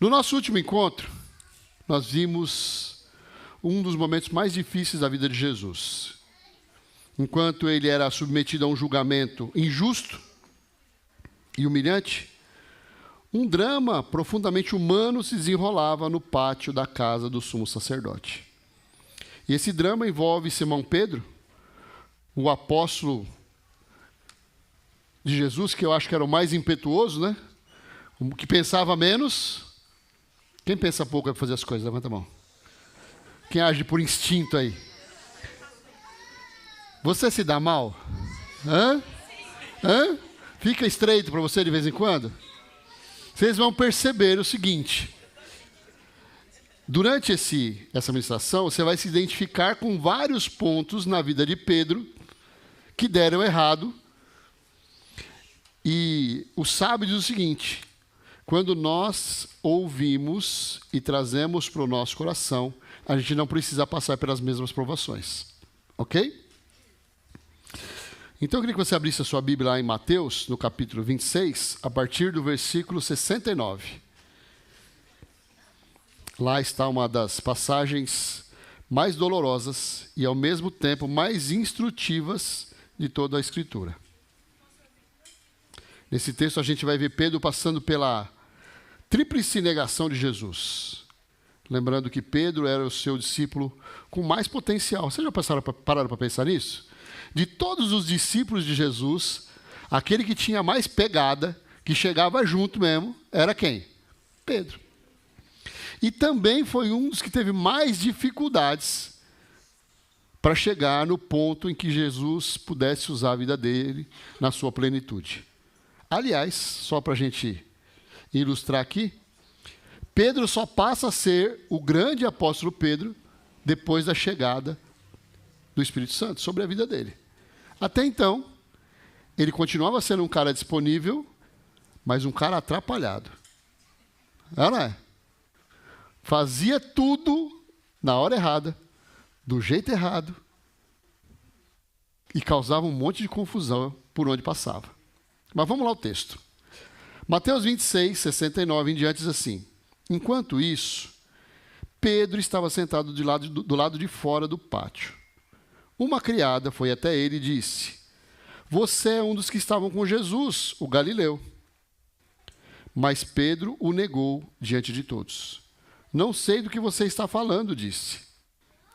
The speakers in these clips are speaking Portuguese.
No nosso último encontro, nós vimos um dos momentos mais difíceis da vida de Jesus. Enquanto ele era submetido a um julgamento injusto e humilhante, um drama profundamente humano se desenrolava no pátio da casa do sumo sacerdote. E esse drama envolve Simão Pedro, o apóstolo de Jesus, que eu acho que era o mais impetuoso, né? O que pensava menos. Quem pensa pouco vai fazer as coisas? Levanta a mão. Quem age por instinto aí? Você se dá mal? Hã? Fica estreito para você de vez em quando? Vocês vão perceber o seguinte. Durante essa ministração, você vai se identificar com vários pontos na vida de Pedro que deram errado. E o sábio diz o seguinte: quando nós ouvimos e trazemos para o nosso coração, a gente não precisa passar pelas mesmas provações. Ok? Então eu queria que você abrisse a sua Bíblia lá em Mateus, no capítulo 26, a partir do versículo 69. Lá está uma das passagens mais dolorosas e, ao mesmo tempo, mais instrutivas de toda a Escritura. Nesse texto a gente vai ver Pedro passando pela tríplice negação de Jesus. Lembrando que Pedro era o seu discípulo com mais potencial. Vocês já pararam para pensar nisso? De todos os discípulos de Jesus, aquele que tinha mais pegada, que chegava junto mesmo, era quem? Pedro. E também foi um dos que teve mais dificuldades para chegar no ponto em que Jesus pudesse usar a vida dele na sua plenitude. Aliás, só para a gente ilustrar aqui, Pedro só passa a ser o grande apóstolo Pedro depois da chegada do Espírito Santo sobre a vida dele. Até então, ele continuava sendo um cara disponível, mas um cara atrapalhado. Não é? Fazia tudo na hora errada, do jeito errado, e causava um monte de confusão por onde passava. Mas vamos lá ao texto. Mateus 26, 69 em diante diz assim: enquanto isso, Pedro estava sentado do lado de fora do pátio. Uma criada foi até ele e disse: você é um dos que estavam com Jesus, o Galileu. Mas Pedro o negou diante de todos. Não sei do que você está falando, disse.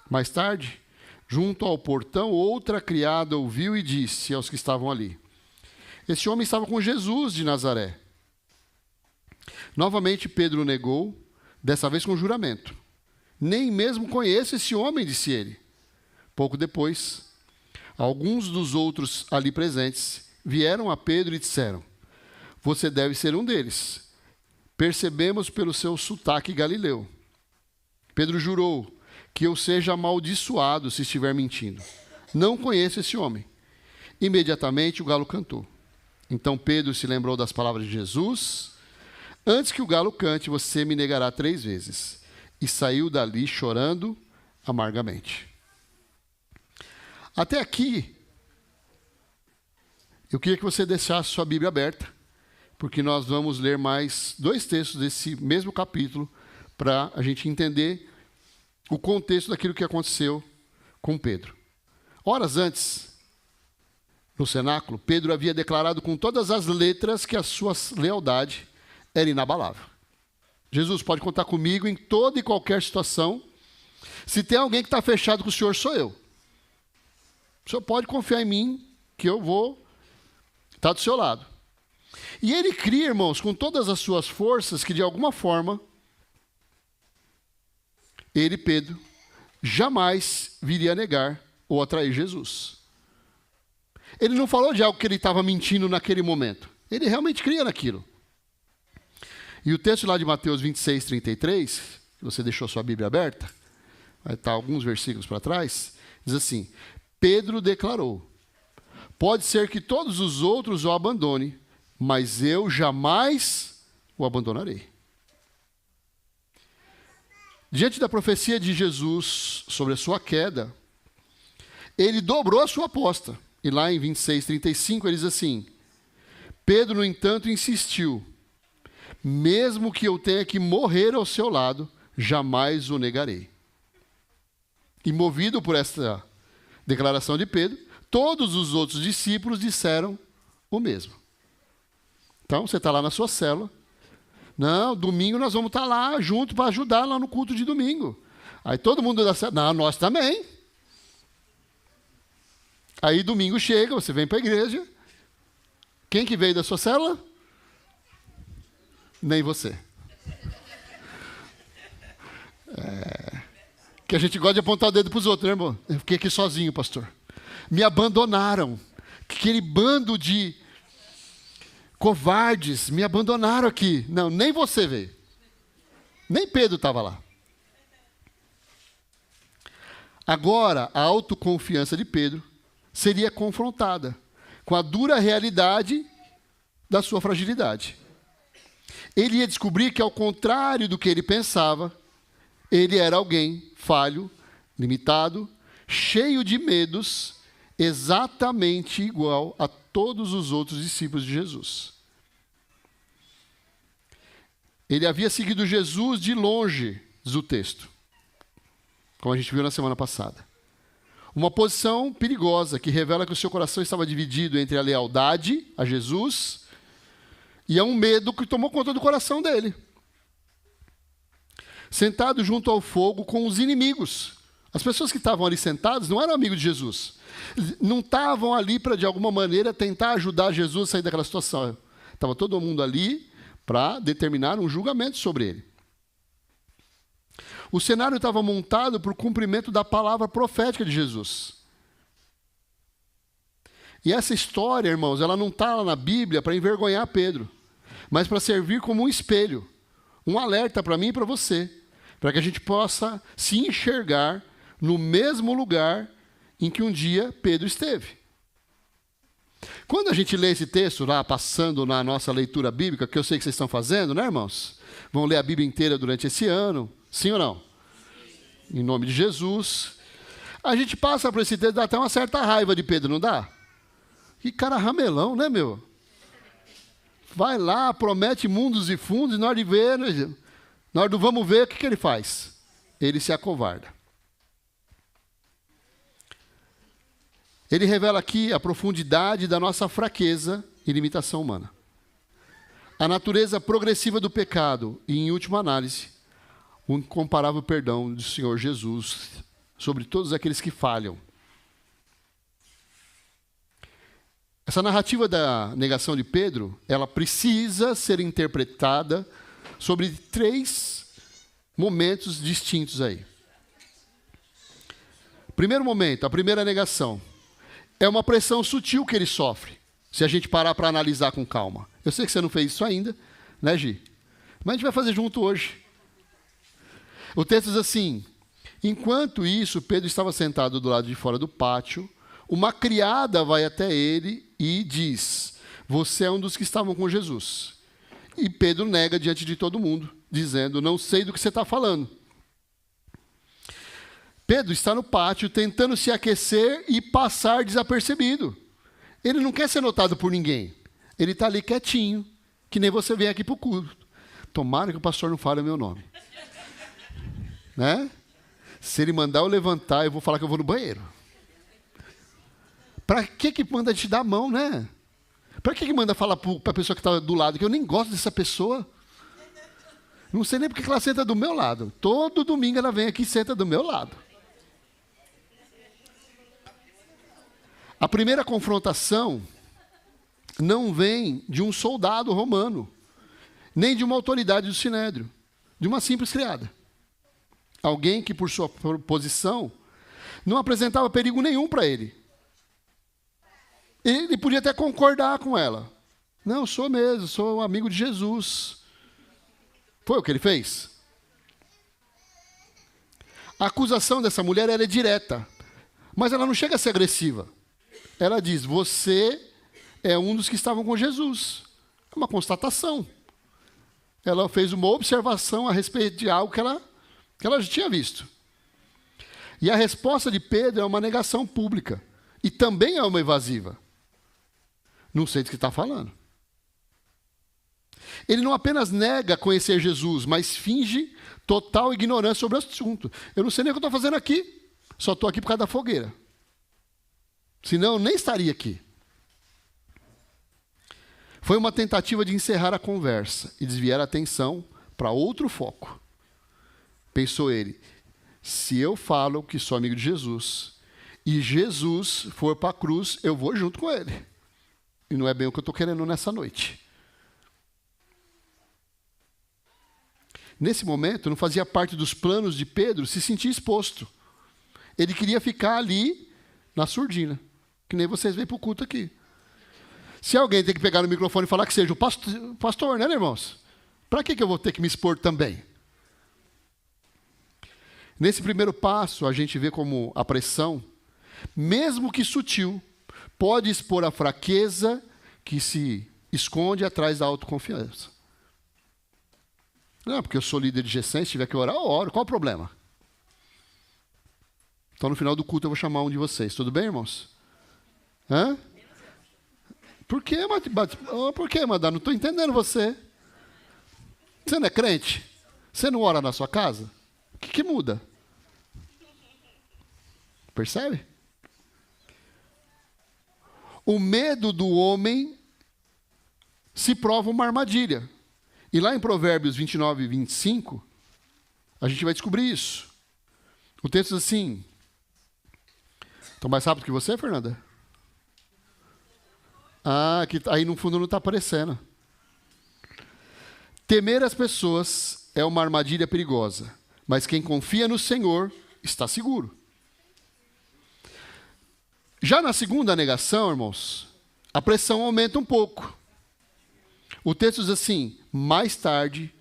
Mais tarde, junto ao portão, outra criada ouviu e disse aos que estavam ali: esse homem estava com Jesus de Nazaré. Novamente Pedro o negou, dessa vez com juramento. Nem mesmo conheço esse homem, disse ele. Pouco depois, alguns dos outros ali presentes vieram a Pedro e disseram: você deve ser um deles. Percebemos pelo seu sotaque galileu. Pedro jurou: que eu seja amaldiçoado se estiver mentindo. Não conheço esse homem. Imediatamente o galo cantou. Então Pedro se lembrou das palavras de Jesus: antes que o galo cante, você me negará 3 vezes. E saiu dali chorando amargamente. Até aqui, eu queria que você deixasse sua Bíblia aberta, porque nós vamos ler mais 2 textos desse mesmo capítulo para a gente entender o contexto daquilo que aconteceu com Pedro. Horas antes, no cenáculo, Pedro havia declarado com todas as letras que a sua lealdade era inabalável. Jesus, pode contar comigo em toda e qualquer situação. Se tem alguém que está fechado com o Senhor, sou eu. O Senhor pode confiar em mim, que eu vou estar do seu lado. E ele cria, irmãos, com todas as suas forças, que de alguma forma, ele, Pedro, jamais viria a negar ou a trair Jesus. Ele não falou de algo que ele estava mentindo naquele momento. Ele realmente cria naquilo. E o texto lá de Mateus 26, 33, se você deixou sua Bíblia aberta, vai estar alguns versículos para trás, diz assim: Pedro declarou: pode ser que todos os outros o abandonem, mas eu jamais o abandonarei. Diante da profecia de Jesus sobre a sua queda, ele dobrou a sua aposta. E lá em 26, 35, ele diz assim: Pedro, no entanto, insistiu: mesmo que eu tenha que morrer ao seu lado, jamais o negarei. E movido por esta declaração de Pedro, todos os outros discípulos disseram o mesmo. Então, você está lá na sua célula. Não, domingo nós vamos estar lá junto para ajudar lá no culto de domingo. Aí todo mundo da célula, não, nós também. Aí domingo chega, você vem para a igreja. Quem que veio da sua célula? Nem você. Que a gente gosta de apontar o dedo para os outros, né, irmão? Eu fiquei aqui sozinho, pastor. Me abandonaram. Aquele bando de covardes me abandonaram aqui. Não, nem você veio. Nem Pedro estava lá. Agora, a autoconfiança de Pedro seria confrontada com a dura realidade da sua fragilidade. Ele ia descobrir que, ao contrário do que ele pensava, ele era alguém falho, limitado, cheio de medos, exatamente igual a todos os outros discípulos de Jesus. Ele havia seguido Jesus de longe, diz o texto, como a gente viu na semana passada. Uma posição perigosa que revela que o seu coração estava dividido entre a lealdade a Jesus e a um medo que tomou conta do coração dele. Sentado junto ao fogo com os inimigos. As pessoas que estavam ali sentadas não eram amigos de Jesus. Não estavam ali para, de alguma maneira, tentar ajudar Jesus a sair daquela situação. Estava todo mundo ali para determinar um julgamento sobre ele. O cenário estava montado para o cumprimento da palavra profética de Jesus. E essa história, irmãos, ela não está lá na Bíblia para envergonhar Pedro, mas para servir como um espelho, um alerta para mim e para você, para que a gente possa se enxergar no mesmo lugar em que um dia Pedro esteve. Quando a gente lê esse texto lá, passando na nossa leitura bíblica, que eu sei que vocês estão fazendo, né, irmãos? Vão ler a Bíblia inteira durante esse ano, sim ou não? Em nome de Jesus. A gente passa por esse texto, dá até uma certa raiva de Pedro, não dá? Que cara ramelão, né, meu? Vai lá, promete mundos e fundos, e na hora de ver, na hora do vamos ver, o que ele faz? Ele se acovarda. Ele revela aqui a profundidade da nossa fraqueza e limitação humana. A natureza progressiva do pecado e, em última análise, o incomparável perdão do Senhor Jesus sobre todos aqueles que falham. Essa narrativa da negação de Pedro, ela precisa ser interpretada sobre 3 momentos distintos aí. Primeiro momento, a primeira negação. É uma pressão sutil que ele sofre, se a gente parar para analisar com calma. Eu sei que você não fez isso ainda, né, Gi? Mas a gente vai fazer junto hoje. O texto diz assim: enquanto isso, Pedro estava sentado do lado de fora do pátio, uma criada vai até ele e diz: você é um dos que estavam com Jesus. E Pedro nega diante de todo mundo, dizendo: não sei do que você está falando. Pedro está no pátio tentando se aquecer e passar desapercebido. Ele não quer ser notado por ninguém. Ele está ali quietinho, que nem você vem aqui para o culto. Tomara que o pastor não fale o meu nome. Né? Se ele mandar eu levantar, eu vou falar que eu vou no banheiro. Para que manda te dar a mão, né? Para que manda falar para a pessoa que está do lado, que eu nem gosto dessa pessoa? Não sei nem porque ela senta do meu lado. Todo domingo ela vem aqui e senta do meu lado. A primeira confrontação não vem de um soldado romano, nem de uma autoridade do sinédrio, de uma simples criada. Alguém que, por sua posição, não apresentava perigo nenhum para ele. Ele podia até concordar com ela. Não, sou mesmo, sou amigo de Jesus. Foi o que ele fez? A acusação dessa mulher ela é direta, mas ela não chega a ser agressiva. Ela diz: você é um dos que estavam com Jesus. É uma constatação. Ela fez uma observação a respeito de algo que ela já tinha visto. E a resposta de Pedro é uma negação pública. E também é uma evasiva. Não sei do que está falando. Ele não apenas nega conhecer Jesus, mas finge total ignorância sobre o assunto. Eu não sei nem o que eu estou fazendo aqui, só estou aqui por causa da fogueira. Senão eu nem estaria aqui. Foi uma tentativa de encerrar a conversa e desviar a atenção para outro foco. Pensou ele, se eu falo que sou amigo de Jesus e Jesus for para a cruz, eu vou junto com ele. E não é bem o que eu estou querendo nessa noite. Nesse momento, não fazia parte dos planos de Pedro se sentir exposto. Ele queria ficar ali na surdina, que nem vocês veem para o culto aqui. Se alguém tem que pegar no microfone e falar que seja o pastor, né, irmãos? Para que eu vou ter que me expor também? Nesse primeiro passo, a gente vê como a pressão, mesmo que sutil, pode expor a fraqueza que se esconde atrás da autoconfiança. Não, porque eu sou líder de GCM, se tiver que orar, eu oro. Qual o problema? Então, no final do culto, eu vou chamar um de vocês. Tudo bem, irmãos? Hã? Por que, Madá? Não estou entendendo você. Você não é crente? Você não ora na sua casa? O que muda? Percebe? O medo do homem se prova uma armadilha. E lá em Provérbios 29 e 25, a gente vai descobrir isso. O texto diz assim... Estou mais rápido que você, Fernanda? Que aí no fundo não está aparecendo. Temer as pessoas é uma armadilha perigosa, mas quem confia no Senhor está seguro. Já na segunda negação, irmãos, a pressão aumenta um pouco. O texto diz assim, mais tarde,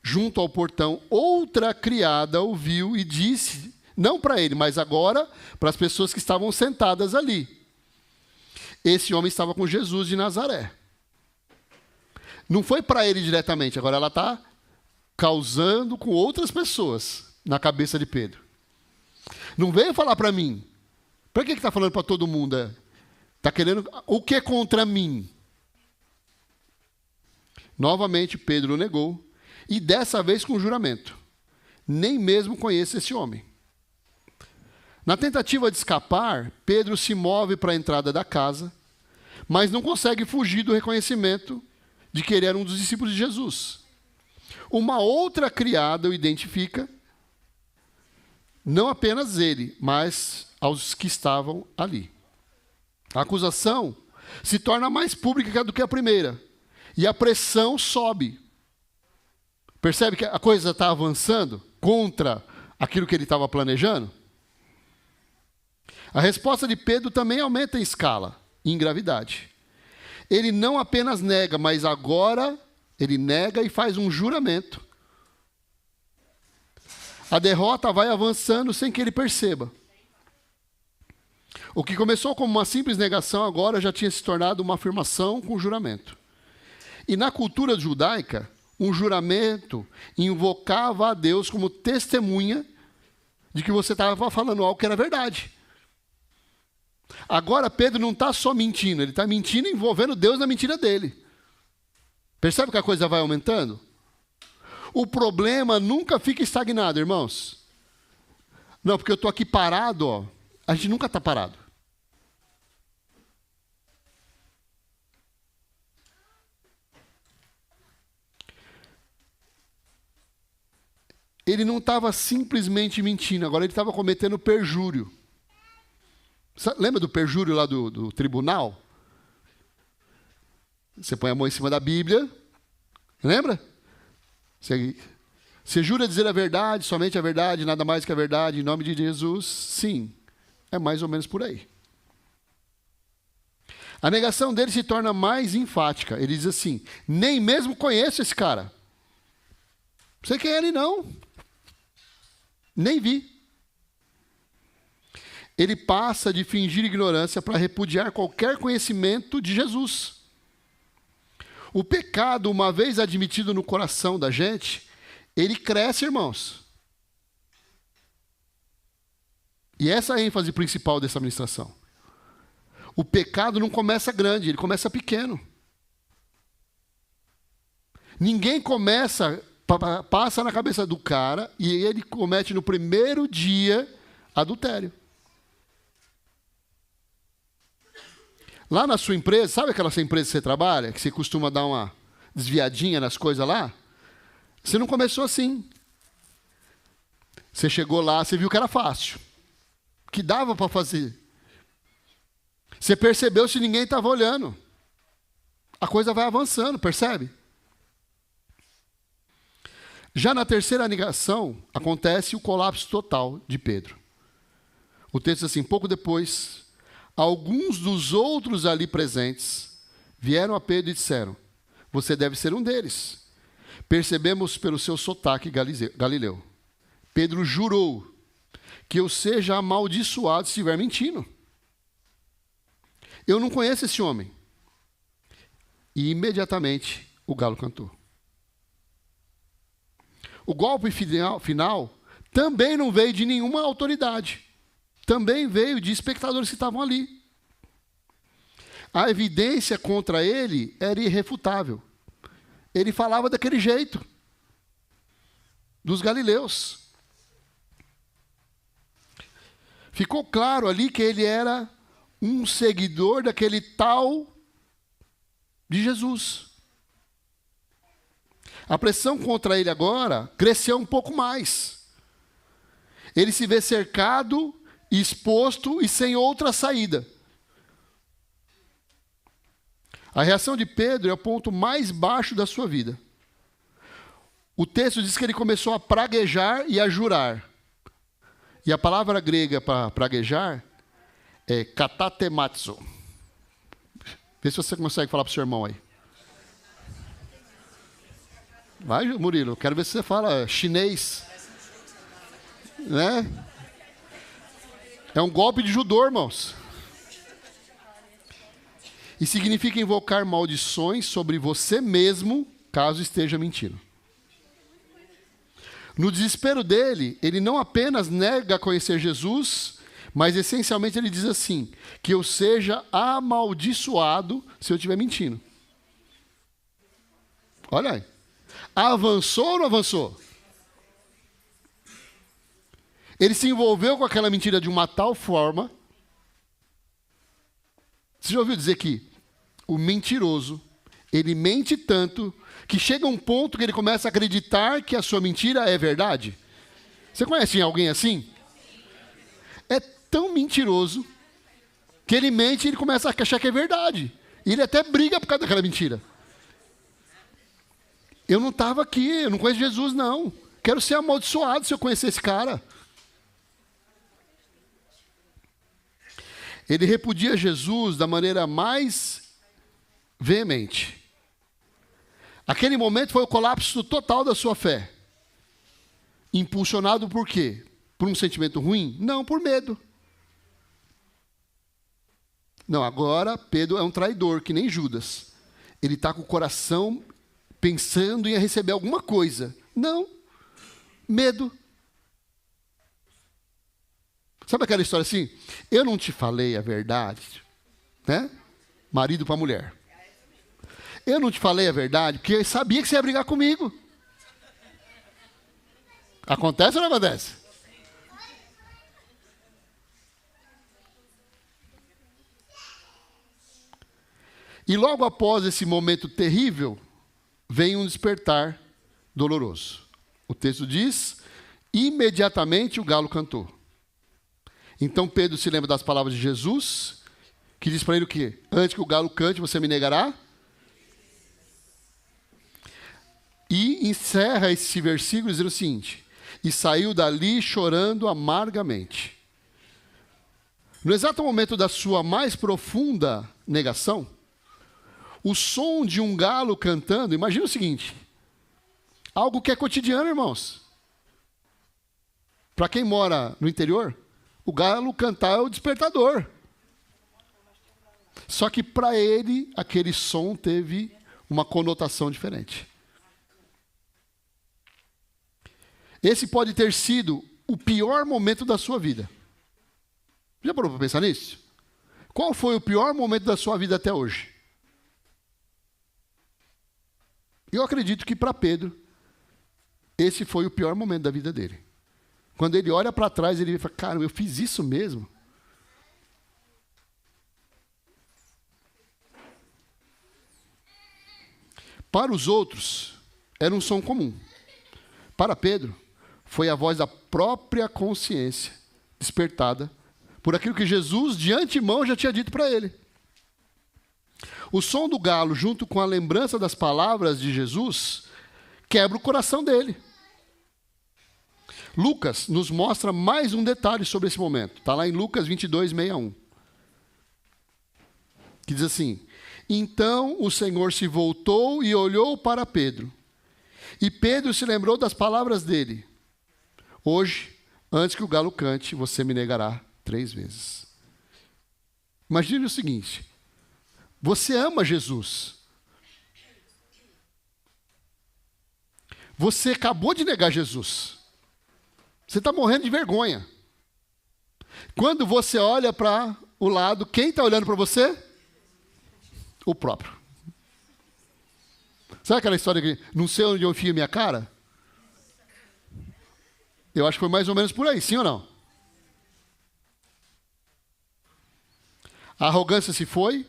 junto ao portão, outra criada ouviu e disse, não para ele, mas agora para as pessoas que estavam sentadas ali. Esse homem estava com Jesus de Nazaré. Não foi para ele diretamente, agora ela está causando com outras pessoas na cabeça de Pedro. Não veio falar para mim. Para que está falando para todo mundo? Está querendo o que contra mim? Novamente Pedro negou, e dessa vez com juramento. Nem mesmo conheço esse homem. Na tentativa de escapar, Pedro se move para a entrada da casa, mas não consegue fugir do reconhecimento de que ele era um dos discípulos de Jesus. Uma outra criada o identifica, não apenas ele, mas aos que estavam ali. A acusação se torna mais pública do que a primeira, e a pressão sobe. Percebe que a coisa está avançando contra aquilo que ele estava planejando? A resposta de Pedro também aumenta em escala, em gravidade. Ele não apenas nega, mas agora ele nega e faz um juramento. A derrota vai avançando sem que ele perceba. O que começou como uma simples negação agora já tinha se tornado uma afirmação com juramento. E na cultura judaica, um juramento invocava a Deus como testemunha de que você estava falando algo que era verdade. Agora Pedro não está só mentindo, ele está mentindo envolvendo Deus na mentira dele. Percebe que a coisa vai aumentando? O problema nunca fica estagnado, irmãos. Não, porque eu estou aqui parado, ó. A gente nunca está parado. Ele não estava simplesmente mentindo, agora ele estava cometendo perjúrio. Lembra do perjúrio lá do tribunal? Você põe a mão em cima da Bíblia, lembra? Você jura dizer a verdade, somente a verdade, nada mais que a verdade, em nome de Jesus? Sim, é mais ou menos por aí. A negação dele se torna mais enfática. Ele diz assim, nem mesmo conheço esse cara. Não sei quem é ele não. Nem vi. Ele passa de fingir ignorância para repudiar qualquer conhecimento de Jesus. O pecado, uma vez admitido no coração da gente, ele cresce, irmãos. E essa é a ênfase principal dessa ministração. O pecado não começa grande, ele começa pequeno. Ninguém passa na cabeça do cara e ele comete no primeiro dia adultério. Lá na sua empresa, sabe aquela sua empresa que você trabalha, que você costuma dar uma desviadinha nas coisas lá? Você não começou assim. Você chegou lá, você viu que era fácil, que dava para fazer. Você percebeu se ninguém estava olhando. A coisa vai avançando, percebe? Já na terceira negação, acontece o colapso total de Pedro. O texto diz assim: pouco depois, alguns dos outros ali presentes vieram a Pedro e disseram: você deve ser um deles. Percebemos pelo seu sotaque galileu. Pedro jurou que eu seja amaldiçoado se estiver mentindo. Eu não conheço esse homem. E imediatamente o galo cantou. O golpe final também não veio de nenhuma autoridade. Também veio de espectadores que estavam ali. A evidência contra ele era irrefutável. Ele falava daquele jeito, dos galileus. Ficou claro ali que ele era um seguidor daquele tal de Jesus. A pressão contra ele agora cresceu um pouco mais. Ele se vê cercado, exposto e sem outra saída. A reação de Pedro é o ponto mais baixo da sua vida. O texto diz que ele começou a praguejar e a jurar. E a palavra grega para praguejar é katatematsu. Vê se você consegue falar para o seu irmão aí. Vai, Murilo, quero ver se você fala chinês. Né? É um golpe de judô, irmãos. E significa invocar maldições sobre você mesmo, caso esteja mentindo. No desespero dele, ele não apenas nega conhecer Jesus, mas essencialmente ele diz assim: que eu seja amaldiçoado se eu estiver mentindo. Olha aí. Avançou ou não avançou? Ele se envolveu com aquela mentira de uma tal forma. Você já ouviu dizer que o mentiroso, ele mente tanto que chega um ponto que ele começa a acreditar que a sua mentira é verdade? Você conhece alguém assim? É tão mentiroso que ele mente e ele começa a achar que é verdade. E ele até briga por causa daquela mentira. Eu não estava aqui, eu não conheço Jesus, não. Quero ser amaldiçoado se eu conhecer esse cara. Ele repudia Jesus da maneira mais veemente. Aquele momento foi o colapso total da sua fé. Impulsionado por quê? Por um sentimento ruim? Não, por medo. Não, agora Pedro é um traidor, que nem Judas. Ele está com o coração pensando em receber alguma coisa. Não, medo. Sabe aquela história assim? Eu não te falei a verdade, né? Marido para mulher. Eu não te falei a verdade porque eu sabia que você ia brigar comigo. Acontece ou não acontece? E logo após esse momento terrível, vem um despertar doloroso. O texto diz: imediatamente o galo cantou. Então Pedro se lembra das palavras de Jesus, que diz para ele o quê? Antes que o galo cante, você me negará? E encerra esse versículo dizendo o seguinte: e saiu dali chorando amargamente. No exato momento da sua mais profunda negação, o som de um galo cantando, imagina o seguinte, algo que é cotidiano, irmãos. Para quem mora no interior, o galo cantar é o despertador. Só que para ele, aquele som teve uma conotação diferente. Esse pode ter sido o pior momento da sua vida. Já parou para pensar nisso? Qual foi o pior momento da sua vida até hoje? Eu acredito que para Pedro, esse foi o pior momento da vida dele. Quando ele olha para trás, ele fala, cara, eu fiz isso mesmo? Para os outros, era um som comum. Para Pedro, foi a voz da própria consciência despertada por aquilo que Jesus, de antemão, já tinha dito para ele. O som do galo, junto com a lembrança das palavras de Jesus, quebra o coração dele. Lucas nos mostra mais um detalhe sobre esse momento. Está lá em Lucas 22, 61. Que diz assim: então o Senhor se voltou e olhou para Pedro. E Pedro se lembrou das palavras dele. Hoje, antes que o galo cante, você me negará 3 vezes. Imagine o seguinte: você ama Jesus. Você acabou de negar Jesus. Você está morrendo de vergonha. Quando você olha para o lado, quem está olhando para você? O próprio. Sabe aquela história que não sei onde eu enfio minha cara? Eu acho que foi mais ou menos por aí, sim ou não? A arrogância se foi.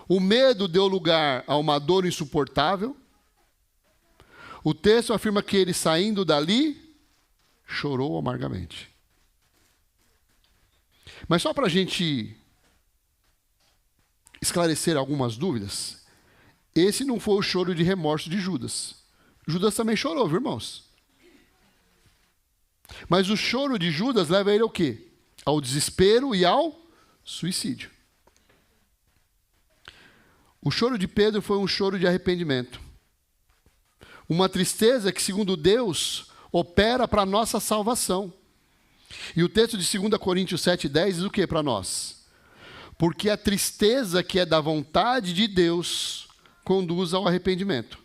O medo deu lugar a uma dor insuportável. O texto afirma que ele, saindo dali, chorou amargamente. Mas só para a gente esclarecer algumas dúvidas, esse não foi o choro de remorso de Judas. Judas também chorou, viu, irmãos? Mas o choro de Judas leva ele ao quê? Ao desespero e ao suicídio. O choro de Pedro foi um choro de arrependimento. Uma tristeza que, segundo Deus, opera para a nossa salvação. E o texto de 2 Coríntios 7,10 diz o que para nós? Porque a tristeza que é da vontade de Deus conduz ao arrependimento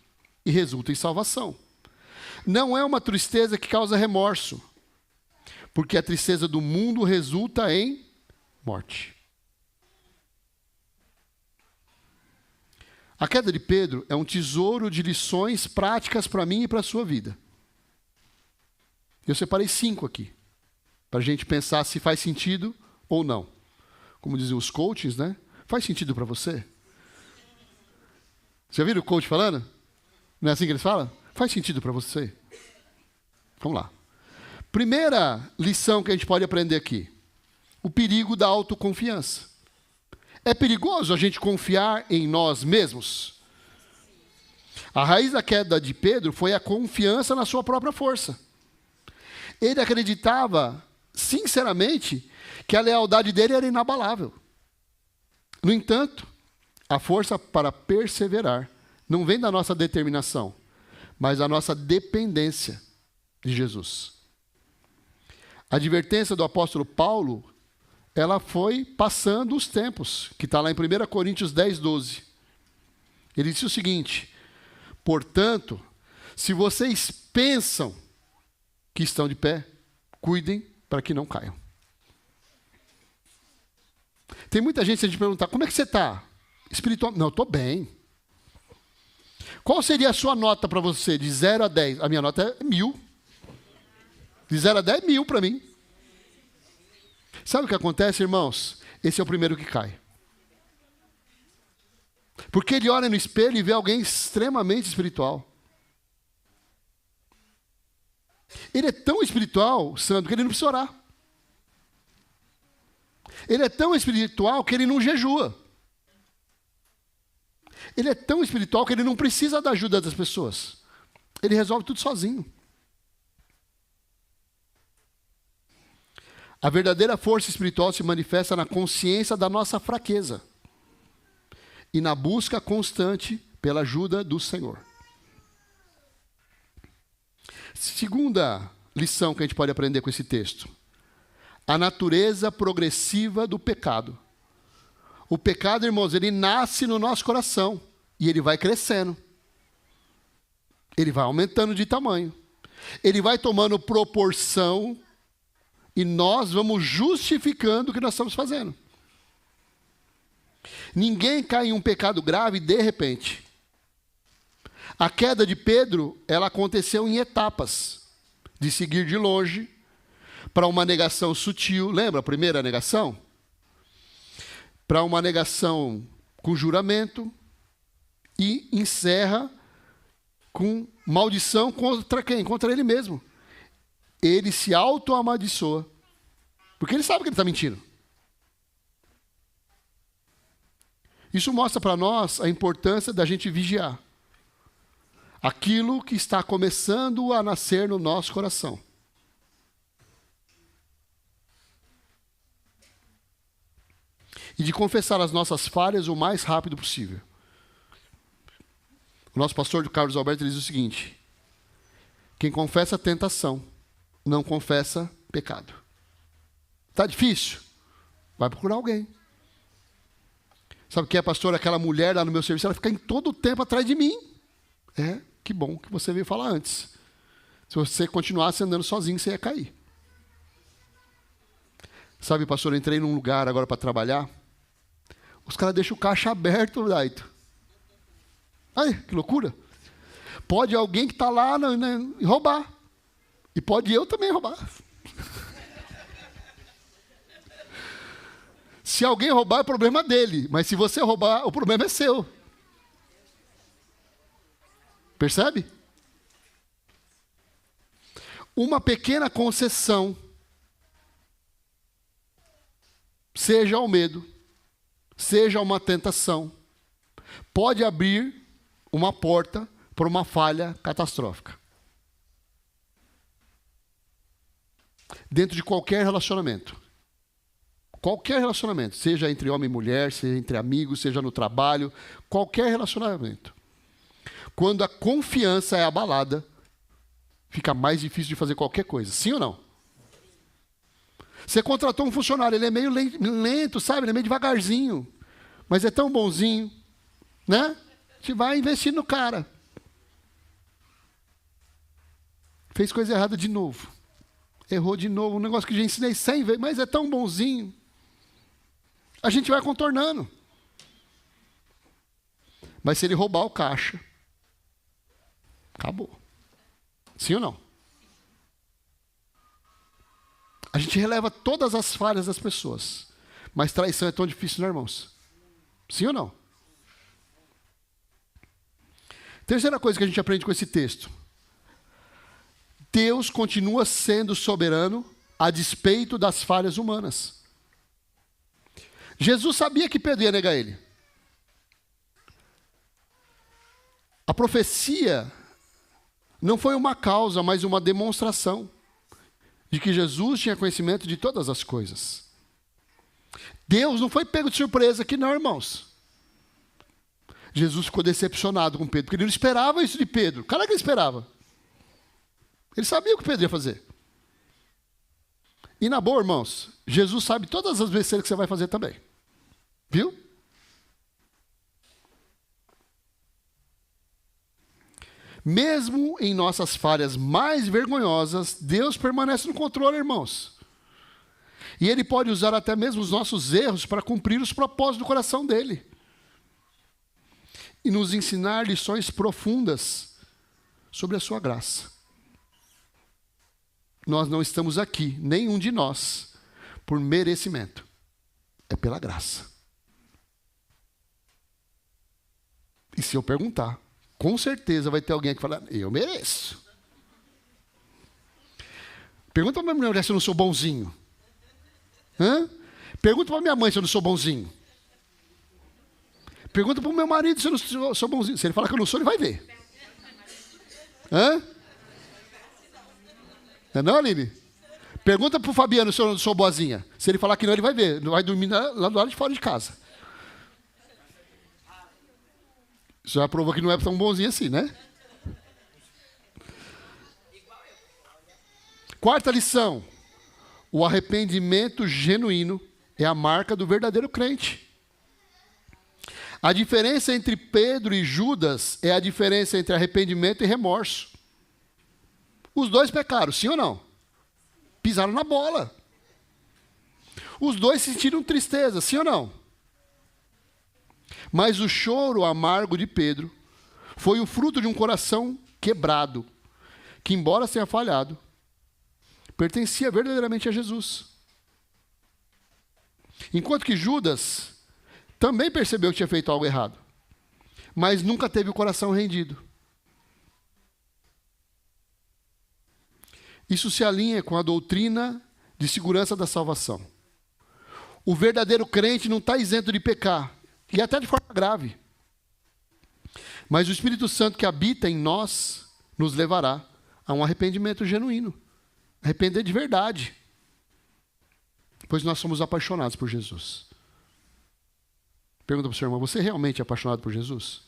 e resulta em salvação. Não é uma tristeza que causa remorso, porque a tristeza do mundo resulta em morte. A queda de Pedro é um tesouro de lições práticas para mim e para a sua vida. Eu separei 5 aqui, para a gente pensar se faz sentido ou não. Como dizem os coaches, né? Faz sentido para você? Já viram o coach falando? Não é assim que eles falam? Faz sentido para você? Vamos lá. Primeira lição que a gente pode aprender aqui. O perigo da autoconfiança. É perigoso a gente confiar em nós mesmos? A raiz da queda de Pedro foi a confiança na sua própria força. Ele acreditava, sinceramente, que a lealdade dele era inabalável. No entanto, a força para perseverar não vem da nossa determinação, mas da nossa dependência de Jesus. A advertência do apóstolo Paulo, ela foi passando os tempos, que está lá em 1 Coríntios 10, 12. Ele disse o seguinte: portanto, se vocês pensam que estão de pé, cuidem para que não caiam. Tem muita gente, se a gente perguntar, como é que você está? Espiritual? Não, eu estou bem. Qual seria a sua nota para você, de 0 a 10? A minha nota é 1000. De 0 a 10 é 1000 para mim. Sabe o que acontece, irmãos? Esse é o primeiro que cai. Porque ele olha no espelho e vê alguém extremamente espiritual. Ele é tão espiritual, Sandro, que ele não precisa orar. Ele é tão espiritual que ele não jejua. Ele é tão espiritual que ele não precisa da ajuda das pessoas. Ele resolve tudo sozinho. A verdadeira força espiritual se manifesta na consciência da nossa fraqueza e na busca constante pela ajuda do Senhor. Segunda lição que a gente pode aprender com esse texto: a natureza progressiva do pecado. O pecado, irmãos, ele nasce no nosso coração e ele vai crescendo. Ele vai aumentando de tamanho. Ele vai tomando proporção e nós vamos justificando o que nós estamos fazendo. Ninguém cai em um pecado grave de repente. A queda de Pedro, ela aconteceu em etapas, de seguir de longe para uma negação sutil. Lembra a primeira negação? Para uma negação com juramento e encerra com maldição contra quem? Contra ele mesmo. Ele se auto-amaldiçoa, porque ele sabe que ele está mentindo. Isso mostra para nós a importância da gente vigiar aquilo que está começando a nascer no nosso coração. E de confessar as nossas falhas o mais rápido possível. O nosso pastor Carlos Alberto diz o seguinte: quem confessa tentação, não confessa pecado. Está difícil? Vai procurar alguém. Sabe o que é, pastor? Aquela mulher lá no meu serviço, ela fica em todo o tempo atrás de mim. Que bom que você veio falar antes. Se você continuasse andando sozinho, você ia cair. Sabe, pastor, eu entrei num lugar agora para trabalhar. Os caras deixam o caixa aberto, Daito. Ai, que loucura. Pode alguém que está lá roubar. E pode eu também roubar. Se alguém roubar, é problema dele. Mas se você roubar, o problema é seu. Percebe? Uma pequena concessão, seja ao medo, seja uma tentação, pode abrir uma porta para uma falha catastrófica. Dentro de qualquer relacionamento. Qualquer relacionamento, seja entre homem e mulher, seja entre amigos, seja no trabalho, qualquer relacionamento. Quando a confiança é abalada, fica mais difícil de fazer qualquer coisa. Sim ou não? Você contratou um funcionário, ele é meio lento, sabe? Ele é meio devagarzinho. Mas é tão bonzinho, né? A gente vai investir no cara. Fez coisa errada de novo. Errou de novo. Um negócio que já ensinei 100 vezes, mas é tão bonzinho. A gente vai contornando. Mas se ele roubar o caixa, acabou. Sim ou não? A gente releva todas as falhas das pessoas. Mas traição é tão difícil, né, irmãos? Sim ou não? Terceira coisa que a gente aprende com esse texto. Deus continua sendo soberano a despeito das falhas humanas. Jesus sabia que Pedro ia negar ele. A profecia não foi uma causa, mas uma demonstração de que Jesus tinha conhecimento de todas as coisas. Deus não foi pego de surpresa aqui não, irmãos. Jesus ficou decepcionado com Pedro, porque ele não esperava isso de Pedro. Cara, que ele esperava? Ele sabia o que Pedro ia fazer. E na boa, irmãos, Jesus sabe todas as besteiras que você vai fazer também. Viu? Mesmo em nossas falhas mais vergonhosas, Deus permanece no controle, irmãos. E Ele pode usar até mesmo os nossos erros para cumprir os propósitos do coração dEle. E nos ensinar lições profundas sobre a sua graça. Nós não estamos aqui, nenhum de nós, por merecimento. É pela graça. E se eu perguntar, com certeza vai ter alguém que fala, eu mereço. Pergunta para minha mulher se eu não sou bonzinho. Pergunta para minha mãe se eu não sou bonzinho. Pergunta para o meu marido se eu não sou bonzinho. Se ele falar que eu não sou, ele vai ver. Não, Aline? Pergunta para o Fabiano se eu não sou boazinha. Se ele falar que não, ele vai ver. Vai dormir lá do lado de fora de casa. Isso já provou que não é tão bonzinho assim, né? Quarta lição. O arrependimento genuíno é a marca do verdadeiro crente. A diferença entre Pedro e Judas é a diferença entre arrependimento e remorso. Os dois pecaram, sim ou não? Pisaram na bola. Os dois sentiram tristeza, sim ou não? Mas o choro amargo de Pedro foi o fruto de um coração quebrado, que, embora tenha falhado, pertencia verdadeiramente a Jesus. Enquanto que Judas também percebeu que tinha feito algo errado, mas nunca teve o coração rendido. Isso se alinha com a doutrina de segurança da salvação. O verdadeiro crente não está isento de pecar, e até de forma grave. Mas o Espírito Santo que habita em nós nos levará a um arrependimento genuíno. Arrepender de verdade. Pois nós somos apaixonados por Jesus. Pergunta para o seu irmão, você realmente é apaixonado por Jesus?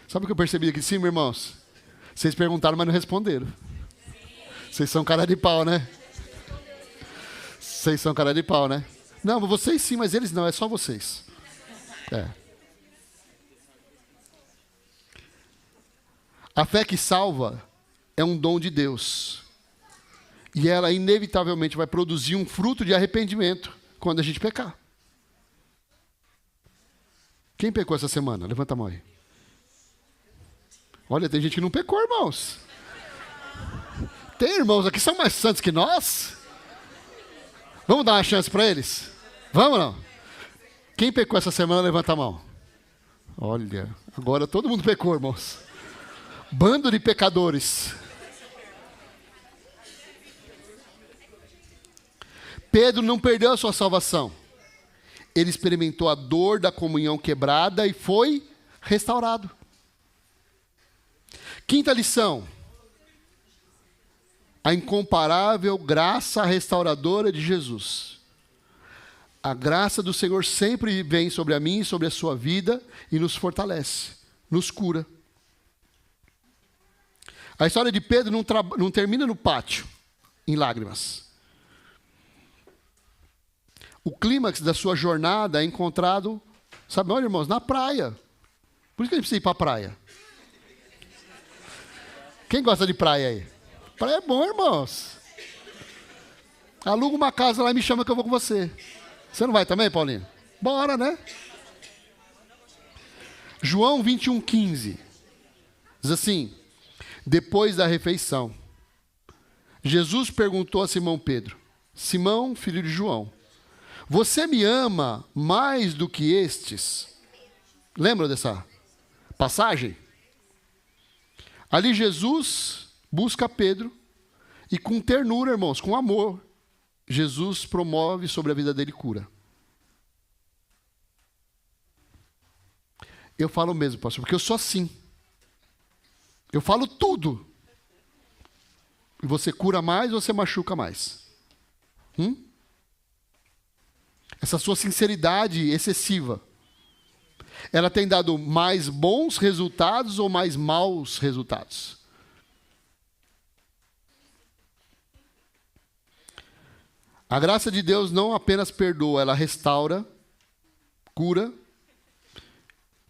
Sabe o que eu percebi aqui de cima, irmãos? Vocês perguntaram, mas não responderam. Vocês são cara de pau, né? Vocês são cara de pau, né? Não, vocês sim, mas eles não, é só vocês. A fé que salva é um dom de Deus. E ela inevitavelmente vai produzir um fruto de arrependimento quando a gente pecar. Quem pecou essa semana? Levanta a mão aí. Olha, tem gente que não pecou, irmãos. Tem irmãos aqui que são mais santos que nós. Vamos dar uma chance para eles? Vamos ou não? Quem pecou essa semana, levanta a mão. Olha, agora todo mundo pecou, irmãos. Bando de pecadores. Pedro não perdeu a sua salvação. Ele experimentou a dor da comunhão quebrada e foi restaurado. Quinta lição. A incomparável graça restauradora de Jesus. A graça do Senhor sempre vem sobre a mim e sobre a sua vida e nos fortalece, nos cura. A história de Pedro não termina no pátio, em lágrimas. O clímax da sua jornada é encontrado, sabe onde, irmãos? Na praia. Por isso que a gente precisa ir para a praia. Quem gosta de praia aí? Praia é bom, irmãos. Aluga uma casa lá e me chama que eu vou com você. Você não vai também, Paulinho? Bora, né? João 21:15. Diz assim: depois da refeição, Jesus perguntou a Simão Pedro: Simão, filho de João, você me ama mais do que estes? Lembra dessa passagem? Ali Jesus busca Pedro e com ternura, irmãos, com amor, Jesus promove sobre a vida dele cura. Eu falo mesmo, pastor, porque eu sou assim. Eu falo tudo. E você cura mais ou você machuca mais? Essa sua sinceridade excessiva, ela tem dado mais bons resultados ou mais maus resultados? A graça de Deus não apenas perdoa, ela restaura, cura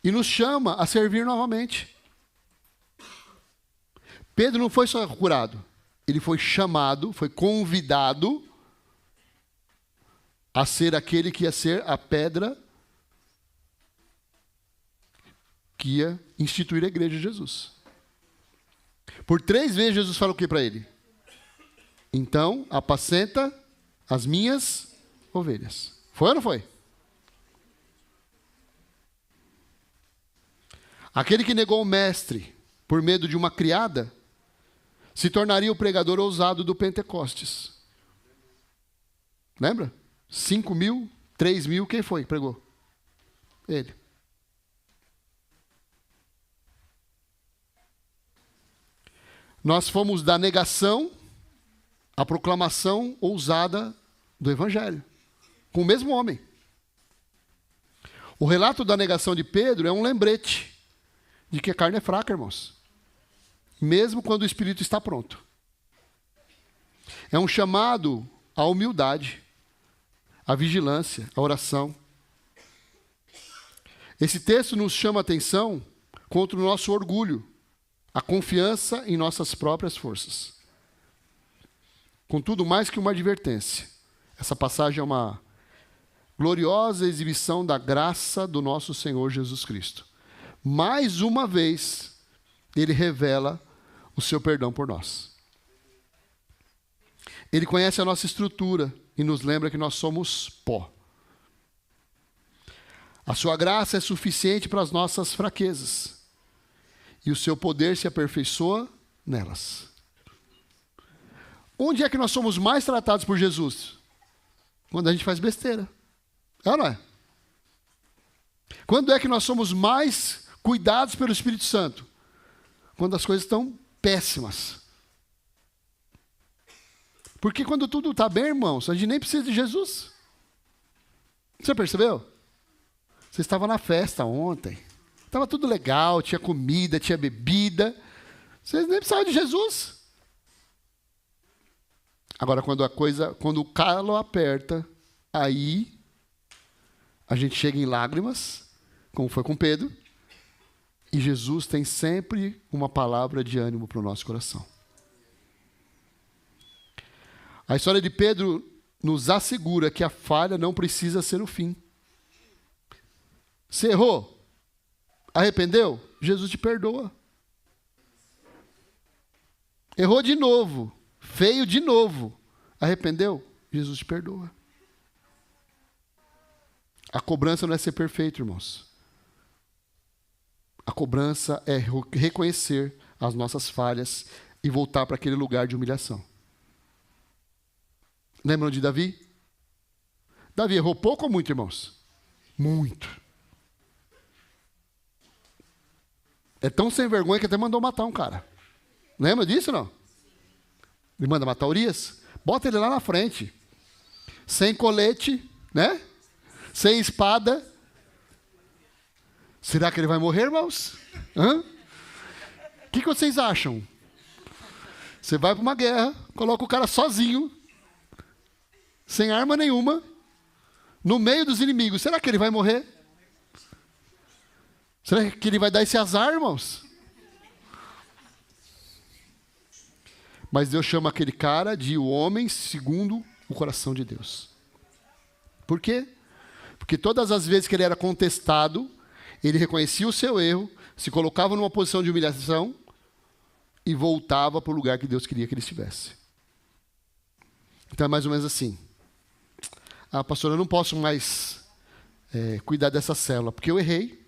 e nos chama a servir novamente. Pedro não foi só curado, ele foi chamado, foi convidado a ser aquele que ia ser a pedra que ia instituir a igreja de Jesus. Por 3 vezes Jesus falou o que para ele? Então, apacenta as minhas ovelhas. Foi ou não foi? Aquele que negou o mestre por medo de uma criada se tornaria o pregador ousado do Pentecostes. Lembra? 5.000, 3.000, quem foi que pregou? Ele. Nós fomos da negação à proclamação ousada do Evangelho, com o mesmo homem. O relato da negação de Pedro é um lembrete de que a carne é fraca, irmãos. Mesmo quando o Espírito está pronto. É um chamado à humildade, à vigilância, à oração. Esse texto nos chama a atenção contra o nosso orgulho, a confiança em nossas próprias forças. Contudo, mais que uma advertência, essa passagem é uma gloriosa exibição da graça do nosso Senhor Jesus Cristo. Mais uma vez, ele revela o seu perdão por nós. Ele conhece a nossa estrutura e nos lembra que nós somos pó. A sua graça é suficiente para as nossas fraquezas. E o seu poder se aperfeiçoa nelas. Onde é que nós somos mais tratados por Jesus? Quando a gente faz besteira. É ou não é? Quando é que nós somos mais cuidados pelo Espírito Santo? Quando as coisas estão péssimas. Porque quando tudo está bem, irmãos, a gente nem precisa de Jesus. Você percebeu? Você estava na festa ontem. Estava tudo legal, tinha comida, tinha bebida. Vocês nem precisavam de Jesus. Agora, quando o calo aperta, aí a gente chega em lágrimas, como foi com Pedro, e Jesus tem sempre uma palavra de ânimo para o nosso coração. A história de Pedro nos assegura que a falha não precisa ser o fim. Você errou? Arrependeu? Jesus te perdoa. Errou de novo. Feio de novo. Arrependeu? Jesus te perdoa. A cobrança não é ser perfeito, irmãos. A cobrança é reconhecer as nossas falhas e voltar para aquele lugar de humilhação. Lembram de Davi? Davi errou pouco ou muito, irmãos? Muito. É tão sem vergonha que até mandou matar um cara. Lembra disso ou não? Ele manda matar Urias? Bota ele lá na frente. Sem colete, né? Sem espada. Será que ele vai morrer, irmãos? O que vocês acham? Você vai para uma guerra, coloca o cara sozinho, sem arma nenhuma, no meio dos inimigos. Será que ele vai morrer? Será que ele vai dar esse azar, irmãos? Mas Deus chama aquele cara de o homem segundo o coração de Deus. Por quê? Porque todas as vezes que ele era contestado, ele reconhecia o seu erro, se colocava numa posição de humilhação e voltava para o lugar que Deus queria que ele estivesse. Então é mais ou menos assim. Ah, pastor, eu não posso mais cuidar dessa célula, porque eu errei.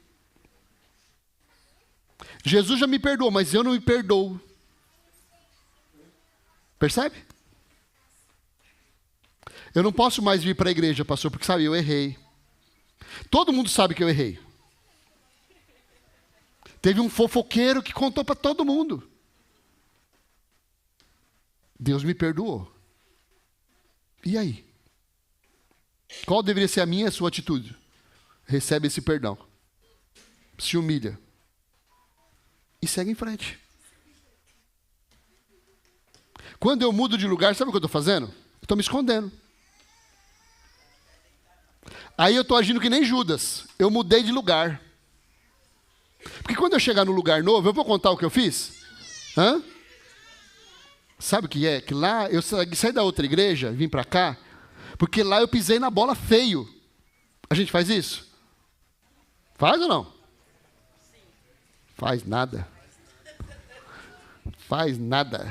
Jesus já me perdoou, mas eu não me perdoo. Percebe? Eu não posso mais vir para a igreja, pastor, porque sabe, eu errei. Todo mundo sabe que eu errei. Teve um fofoqueiro que contou para todo mundo. Deus me perdoou. E aí? Qual deveria ser a minha e a sua atitude? Recebe esse perdão. Se humilha. E segue em frente. Quando eu mudo de lugar, sabe o que eu estou fazendo? Eu estou me escondendo. Aí eu estou agindo que nem Judas. Eu mudei de lugar. Porque quando eu chegar no lugar novo, eu vou contar o que eu fiz? Sabe o que é? Que lá, eu saí da outra igreja, vim para cá, porque lá eu pisei na bola feio. A gente faz isso? Faz ou não? Faz nada. Faz nada.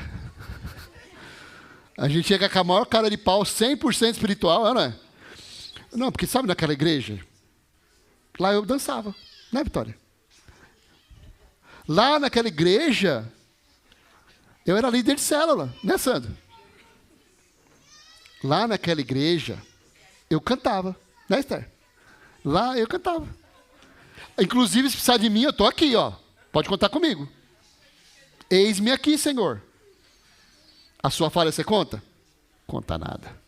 A gente chega com a maior cara de pau, 100% espiritual, não é? Não, porque sabe naquela igreja? Lá eu dançava, né, Vitória? Lá naquela igreja, eu era líder de célula, né, Sandro? Lá naquela igreja, eu cantava, né, Esther? Lá eu cantava. Inclusive, se precisar de mim, eu estou aqui, ó. Pode contar comigo. Eis-me aqui, Senhor. A sua falha você conta? Conta nada.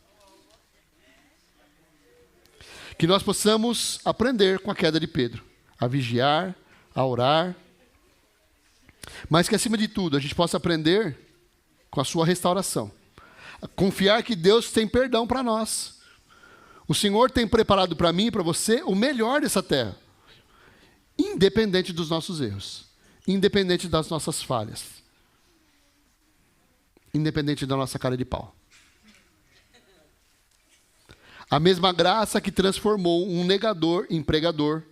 Que nós possamos aprender com a queda de Pedro, a vigiar, a orar, mas que acima de tudo a gente possa aprender com a sua restauração. A confiar que Deus tem perdão para nós. O Senhor tem preparado para mim e para você o melhor dessa terra. Independente dos nossos erros. Independente das nossas falhas. Independente da nossa cara de pau. A mesma graça que transformou um negador em pregador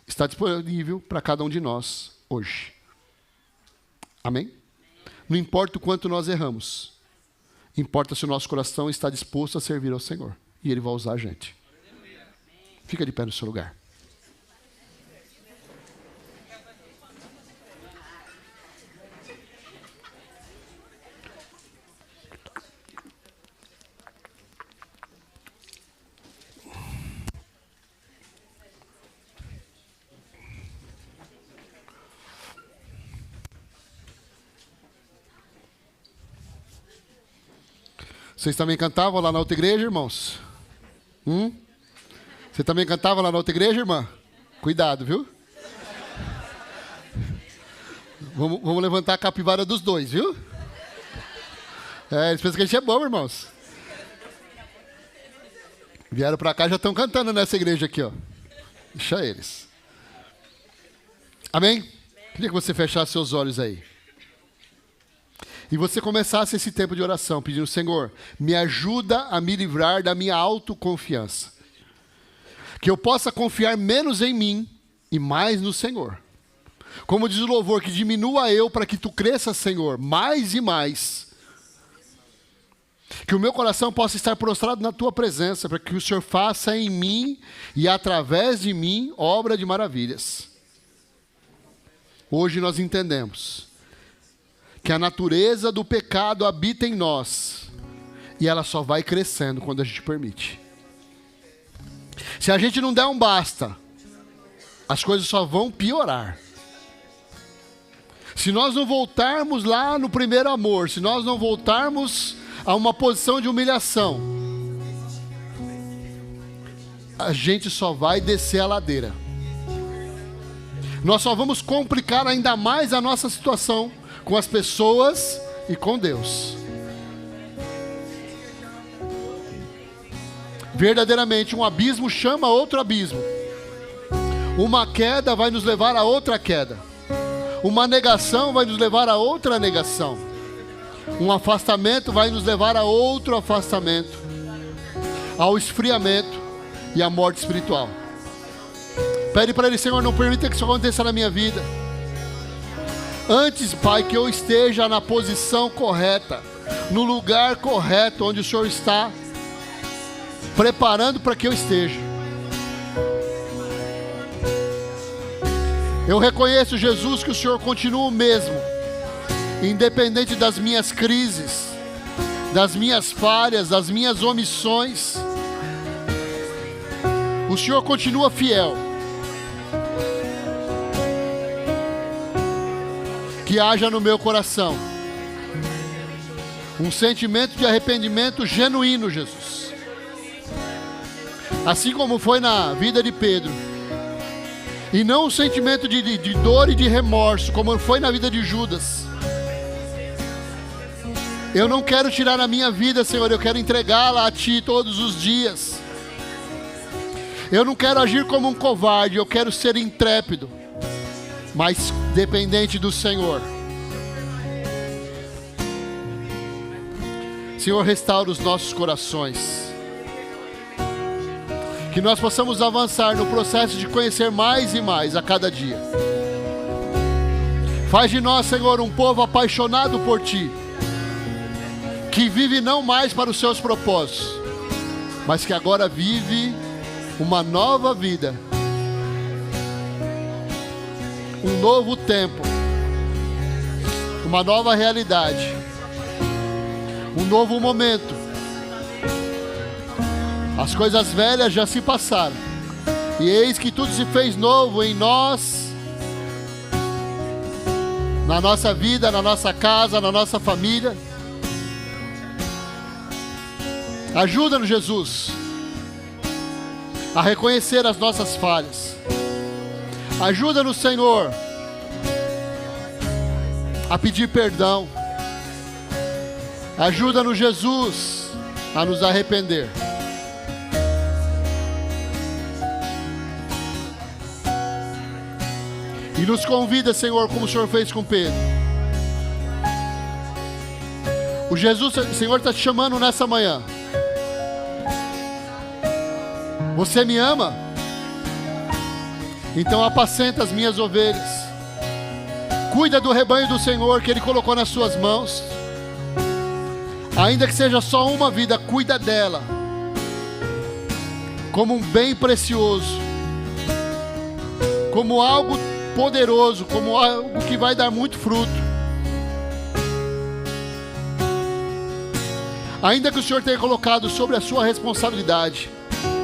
está disponível para cada um de nós hoje. Amém? Não importa o quanto nós erramos. Importa se o nosso coração está disposto a servir ao Senhor. E Ele vai usar a gente. Fica de pé no seu lugar. Vocês também cantavam lá na outra igreja, irmãos? Você também cantava lá na outra igreja, irmã? Cuidado, viu? Vamos levantar a capivara dos dois, viu? Eles pensam que a gente é bom, irmãos. Vieram pra cá, já estão cantando nessa igreja aqui, ó. Deixa eles. Amém? Queria que você fechasse seus olhos aí. E você começasse esse tempo de oração, pedindo: Senhor, me ajuda a me livrar da minha autoconfiança. Que eu possa confiar menos em mim e mais no Senhor. Como diz o louvor, que diminua eu para que tu cresças, Senhor, mais e mais. Que o meu coração possa estar prostrado na tua presença, para que o Senhor faça em mim e através de mim obra de maravilhas. Hoje nós entendemos que a natureza do pecado habita em nós e ela só vai crescendo quando a gente permite. Se a gente não der um basta, as coisas só vão piorar. Se nós não voltarmos lá no primeiro amor, se nós não voltarmos a uma posição de humilhação, a gente só vai descer a ladeira. Nós só vamos complicar ainda mais a nossa situação com as pessoas e com Deus. Verdadeiramente, um abismo chama outro abismo. Uma queda vai nos levar a outra queda. Uma negação vai nos levar a outra negação. Um afastamento vai nos levar a outro afastamento. Ao esfriamento e à morte espiritual. Pede para Ele: Senhor, não permita que isso aconteça na minha vida. Antes, Pai, que eu esteja na posição correta, no lugar correto, onde o Senhor está preparando para que eu esteja. Eu reconheço, Jesus, que o Senhor continua o mesmo, independente das minhas crises, das minhas falhas, das minhas omissões. O Senhor continua fiel. Que haja no meu coração um sentimento de arrependimento genuíno, Jesus. Assim como foi na vida de Pedro. E não um sentimento de dor e de remorso, como foi na vida de Judas. Eu não quero tirar a minha vida, Senhor, eu quero entregá-la a Ti todos os dias. Eu não quero agir como um covarde, eu quero ser intrépido, mas dependente do Senhor. Senhor, restaura os nossos corações. Que nós possamos avançar no processo de conhecer mais e mais a cada dia. Faz de nós, Senhor, um povo apaixonado por Ti, que vive não mais para os seus propósitos, mas que agora vive uma nova vida, um novo tempo, uma nova realidade, um novo momento. As coisas velhas já se passaram, e eis que tudo se fez novo em nós, na nossa vida, na nossa casa, na nossa família. Ajuda-nos, Jesus, a reconhecer as nossas falhas. Ajuda-nos, Senhor, a pedir perdão. Ajuda-nos, Jesus, a nos arrepender. E nos convida, Senhor, como o Senhor fez com Pedro. O Senhor está te chamando nessa manhã Você me ama? Então apacenta as minhas ovelhas. Cuida do rebanho do Senhor que Ele colocou nas suas mãos. Ainda que seja só uma vida, cuida dela como um bem precioso, como algo poderoso, como algo que vai dar muito fruto. Ainda que o Senhor tenha colocado sobre a sua responsabilidade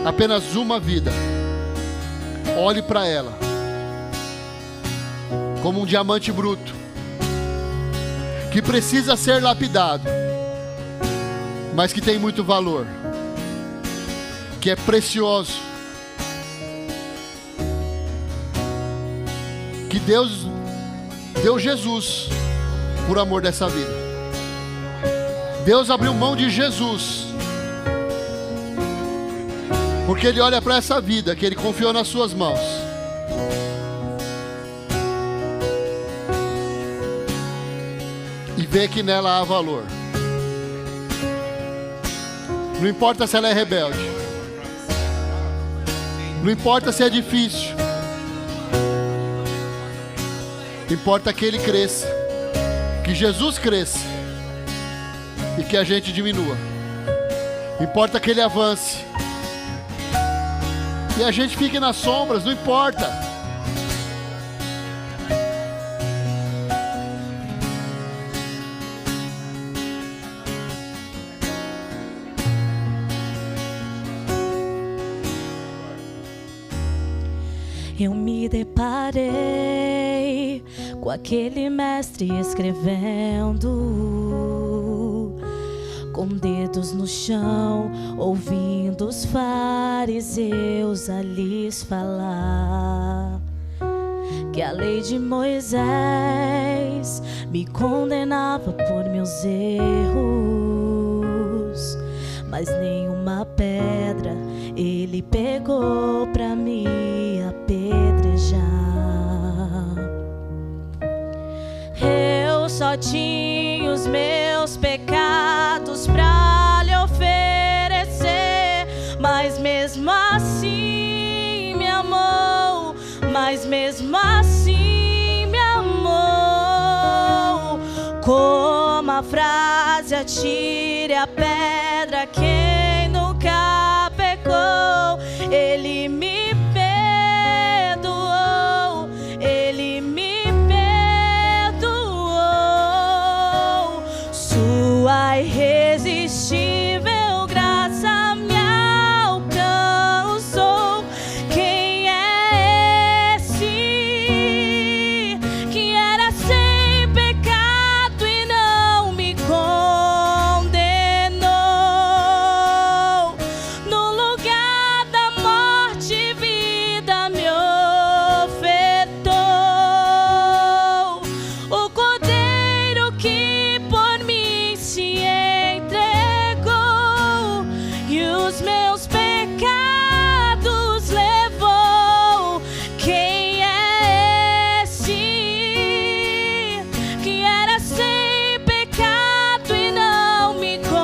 apenas uma vida, olhe para ela como um diamante bruto que precisa ser lapidado, mas que tem muito valor, que é precioso, que Deus deu Jesus por amor dessa vida. Deus abriu mão de Jesus porque Ele olha para essa vida que Ele confiou nas suas mãos e vê que nela há valor. Não importa se ela é rebelde, não importa se é difícil, importa que Ele cresça, que Jesus cresça e que a gente diminua. Importa que Ele avance e a gente fique nas sombras, não importa. Eu me deparei com aquele mestre escrevendo, com dedos no chão, ouvindo os fariseus a lhes falar que a lei de Moisés me condenava por meus erros, mas nenhuma pedra ele pegou pra me apedrejar. Eu só tinha os meus pecados pra lhe oferecer, mas mesmo assim me amou, mas mesmo assim me amou. Como a frase, atire a pedra quem nunca pecou. Ele me perdoou, Ele me perdoou. Sua irresistível graça me alcançou. Quem é esse que era sem pecado e não me condenou? No lugar da morte, vida me ofertou. O Cordeiro que por mim se entregou e os meus pecados levou. Quem é esse que era sem pecado e não me condenou?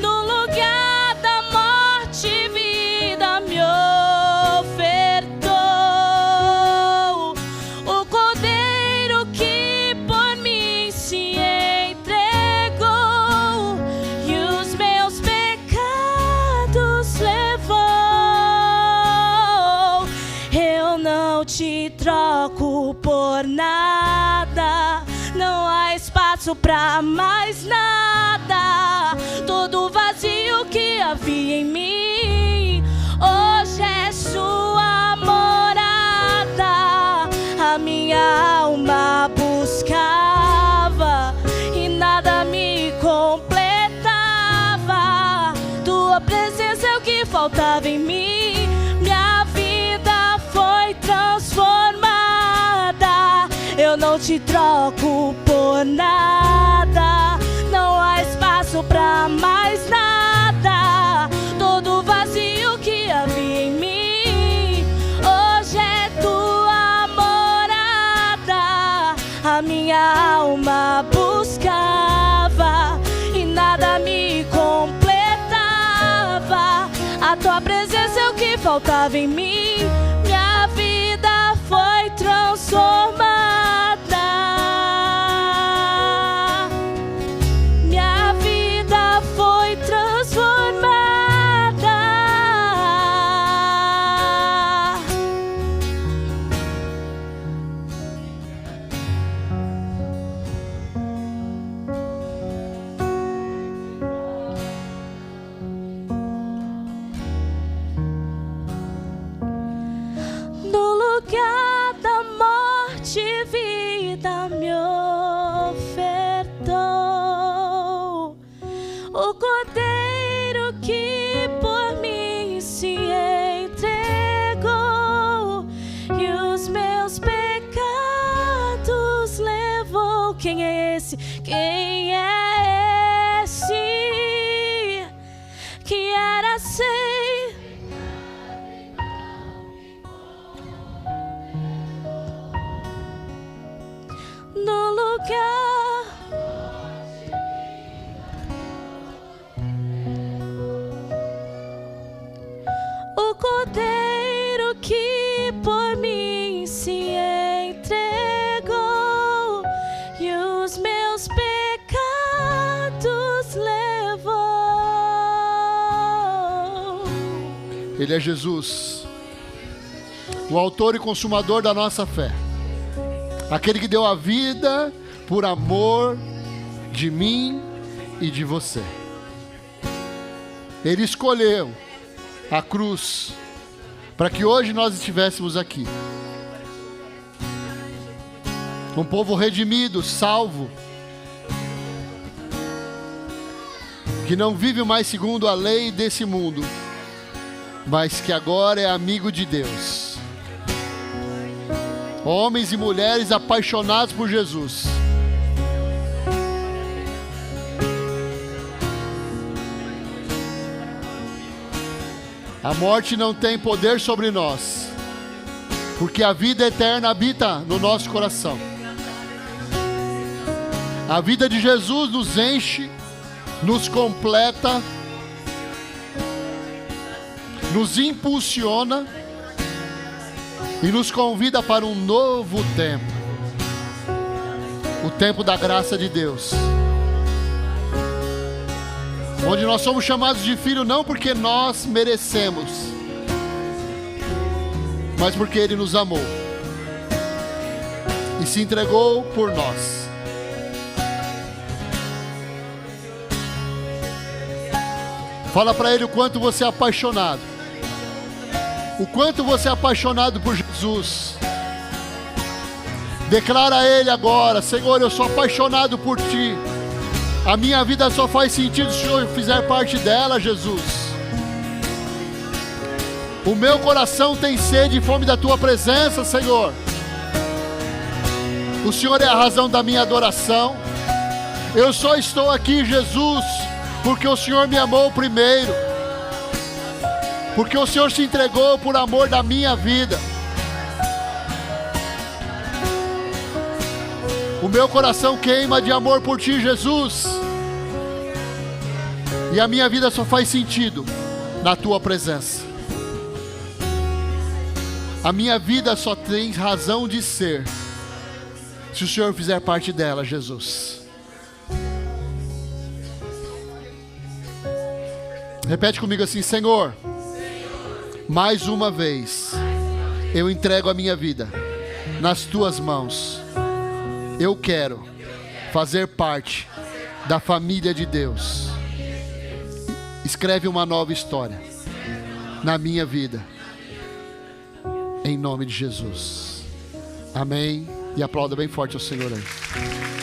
No lugar da morte, vida me ofertou. O Cordeiro que por mim se entregou e os meus pecados levou. Eu não te troco por nada, não há espaço pra mais nada. Todo vazio que havia em mim hoje é sua morada. A minha alma buscava e nada me completava. Tua presença é o que faltava em mim. Minha vida foi transformada. Eu não te troco por nada, não há espaço pra mais nada. Todo vazio que havia em mim hoje é tua morada. A minha alma buscava e nada me completava. faltava em mim. Minha vida foi transformada. Minha vida foi transformada. No lugar da morte, vida me ofertou. O Cordeiro que por mim se entregou e os meus pecados levou. Quem é esse? Quem é esse que era sem? No lugar o Cordeiro que por mim se entregou e os meus pecados levou. Ele é Jesus, o autor e consumador da nossa fé. Aquele que deu a vida por amor de mim e de você. Ele escolheu a cruz para que hoje nós estivéssemos aqui. Um povo redimido, salvo, que não vive mais segundo a lei desse mundo, mas que agora é amigo de Deus. Homens e mulheres apaixonados por Jesus. A morte não tem poder sobre nós, porque a vida eterna habita no nosso coração. A vida de Jesus nos enche, nos completa, nos impulsiona e nos convida para um novo tempo. O tempo da graça de Deus, onde nós somos chamados de filho não porque nós merecemos, mas porque Ele nos amou e se entregou por nós. Fala para Ele o quanto você é apaixonado. O quanto você é apaixonado por Jesus. Declara a Ele agora: Senhor, eu sou apaixonado por Ti. A minha vida só faz sentido se o Senhor fizer parte dela, Jesus. O meu coração tem sede e fome da Tua presença, Senhor. O Senhor é a razão da minha adoração. Eu só estou aqui, Jesus, porque o Senhor me amou primeiro. Porque o Senhor se entregou por amor da minha vida. O meu coração queima de amor por Ti, Jesus. E a minha vida só faz sentido na Tua presença. A minha vida só tem razão de ser se o Senhor fizer parte dela, Jesus. Repete comigo assim: Senhor, mais uma vez eu entrego a minha vida nas Tuas mãos. Eu quero fazer parte da família de Deus. Escreve uma nova história na minha vida, em nome de Jesus. Amém. E aplauda bem forte ao Senhor aí.